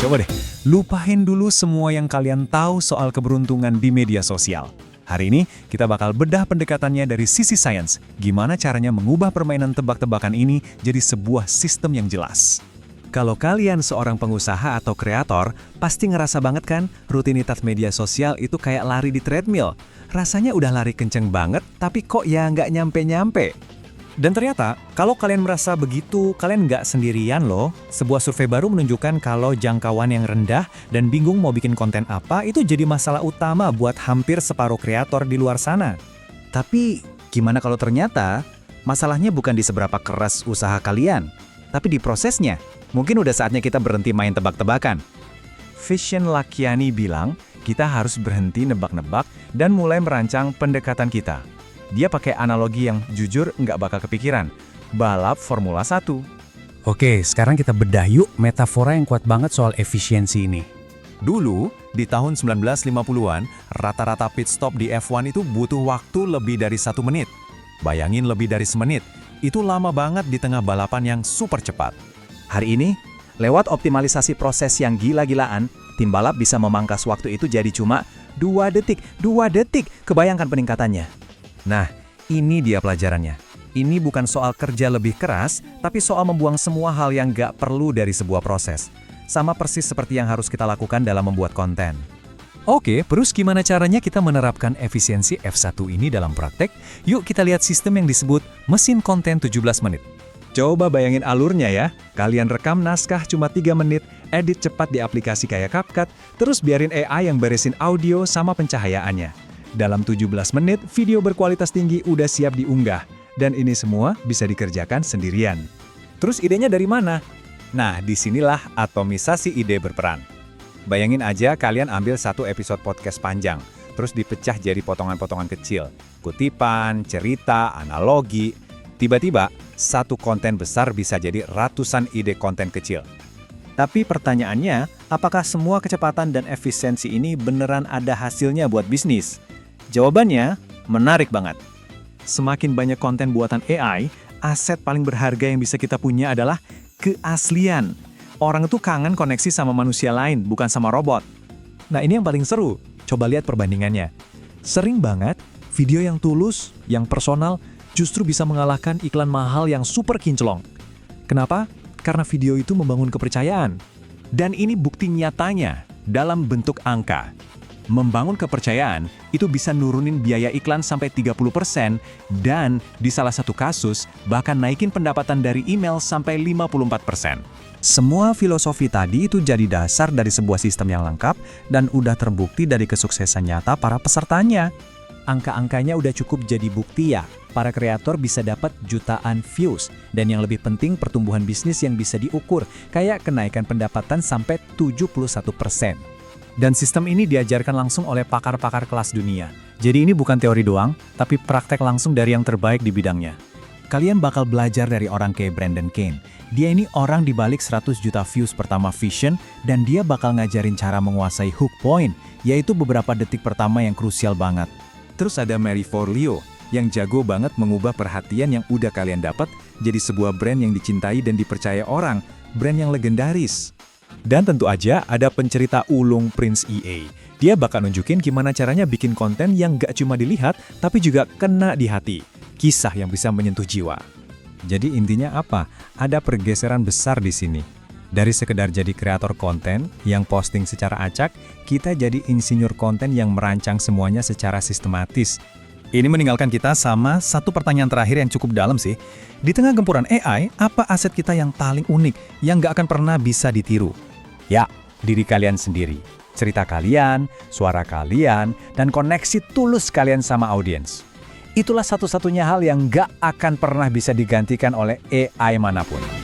Coba deh, lupain dulu semua yang kalian tahu soal keberuntungan di media sosial. Hari ini, kita bakal bedah pendekatannya dari sisi sains. Gimana caranya mengubah permainan tebak-tebakan ini jadi sebuah sistem yang jelas. Kalau kalian seorang pengusaha atau kreator, pasti ngerasa banget kan rutinitas media sosial itu kayak lari di treadmill. Rasanya udah lari kenceng banget, tapi kok ya nggak nyampe-nyampe. Dan ternyata, kalau kalian merasa begitu, kalian nggak sendirian loh. Sebuah survei baru menunjukkan kalau jangkauan yang rendah dan bingung mau bikin konten apa itu jadi masalah utama buat hampir separuh kreator di luar sana. Tapi, gimana kalau ternyata masalahnya bukan di seberapa keras usaha kalian, tapi di prosesnya? Mungkin udah saatnya kita berhenti main tebak-tebakan. Vishen Lakhiani bilang, kita harus berhenti nebak-nebak dan mulai merancang pendekatan kita. Dia pakai analogi yang jujur nggak bakal kepikiran. Balap Formula 1. Oke, sekarang kita bedah yuk metafora yang kuat banget soal efisiensi ini. Dulu, di tahun 1950-an, rata-rata pit stop di F1 itu butuh waktu lebih dari 1 menit. Bayangin lebih dari semenit, itu lama banget di tengah balapan yang super cepat. Hari ini, lewat optimalisasi proses yang gila-gilaan, tim balap bisa memangkas waktu itu jadi cuma 2 detik. 2 detik, kebayangkan peningkatannya. Nah, ini dia pelajarannya. Ini bukan soal kerja lebih keras, tapi soal membuang semua hal yang nggak perlu dari sebuah proses. Sama persis seperti yang harus kita lakukan dalam membuat konten. Oke, terus gimana caranya kita menerapkan efisiensi F1 ini dalam praktek? Yuk kita lihat sistem yang disebut mesin konten 17 menit. Coba bayangin alurnya ya. Kalian rekam naskah cuma 3 menit, edit cepat di aplikasi kayak CapCut, terus biarin AI yang beresin audio sama pencahayaannya. Dalam 17 menit, video berkualitas tinggi udah siap diunggah. Dan ini semua bisa dikerjakan sendirian. Terus idenya dari mana? Nah, disinilah atomisasi ide berperan. Bayangin aja kalian ambil satu episode podcast panjang, terus dipecah jadi potongan-potongan kecil. Kutipan, cerita, analogi. Tiba-tiba, satu konten besar bisa jadi ratusan ide konten kecil. Tapi pertanyaannya, apakah semua kecepatan dan efisiensi ini beneran ada hasilnya buat bisnis? Jawabannya, menarik banget. Semakin banyak konten buatan AI, aset paling berharga yang bisa kita punya adalah keaslian. Orang itu kangen koneksi sama manusia lain, bukan sama robot. Nah, ini yang paling seru. Coba lihat perbandingannya. Sering banget, video yang tulus, yang personal, justru bisa mengalahkan iklan mahal yang super kinclong. Kenapa? Karena video itu membangun kepercayaan. Dan ini bukti nyatanya dalam bentuk angka. Membangun kepercayaan itu bisa nurunin biaya iklan sampai 30% dan di salah satu kasus bahkan naikin pendapatan dari email sampai 54%. Semua filosofi tadi itu jadi dasar dari sebuah sistem yang lengkap dan udah terbukti dari kesuksesan nyata para pesertanya. Angka-angkanya udah cukup jadi bukti ya, para kreator bisa dapat jutaan views. Dan yang lebih penting pertumbuhan bisnis yang bisa diukur, kayak kenaikan pendapatan sampai 71%. Dan sistem ini diajarkan langsung oleh pakar-pakar kelas dunia. Jadi ini bukan teori doang, tapi praktek langsung dari yang terbaik di bidangnya. Kalian bakal belajar dari orang kayak Brandon Kane. Dia ini orang di balik 100 juta views pertama Vishen, dan dia bakal ngajarin cara menguasai hook point, yaitu beberapa detik pertama yang krusial banget. Terus ada Marie Forleo, yang jago banget mengubah perhatian yang udah kalian dapat jadi sebuah brand yang dicintai dan dipercaya orang, brand yang legendaris. Dan tentu aja ada pencerita ulung Prince EA. Dia bakal nunjukin gimana caranya bikin konten yang gak cuma dilihat, tapi juga kena di hati. Kisah yang bisa menyentuh jiwa. Jadi intinya apa? Ada pergeseran besar di sini. Dari sekedar jadi kreator konten yang posting secara acak, kita jadi insinyur konten yang merancang semuanya secara sistematis. Ini meninggalkan kita sama satu pertanyaan terakhir yang cukup dalam sih. Di tengah gempuran AI, apa aset kita yang paling unik, yang gak akan pernah bisa ditiru? Ya, diri kalian sendiri. Cerita kalian, suara kalian, dan koneksi tulus kalian sama audiens. Itulah satu-satunya hal yang gak akan pernah bisa digantikan oleh AI manapun.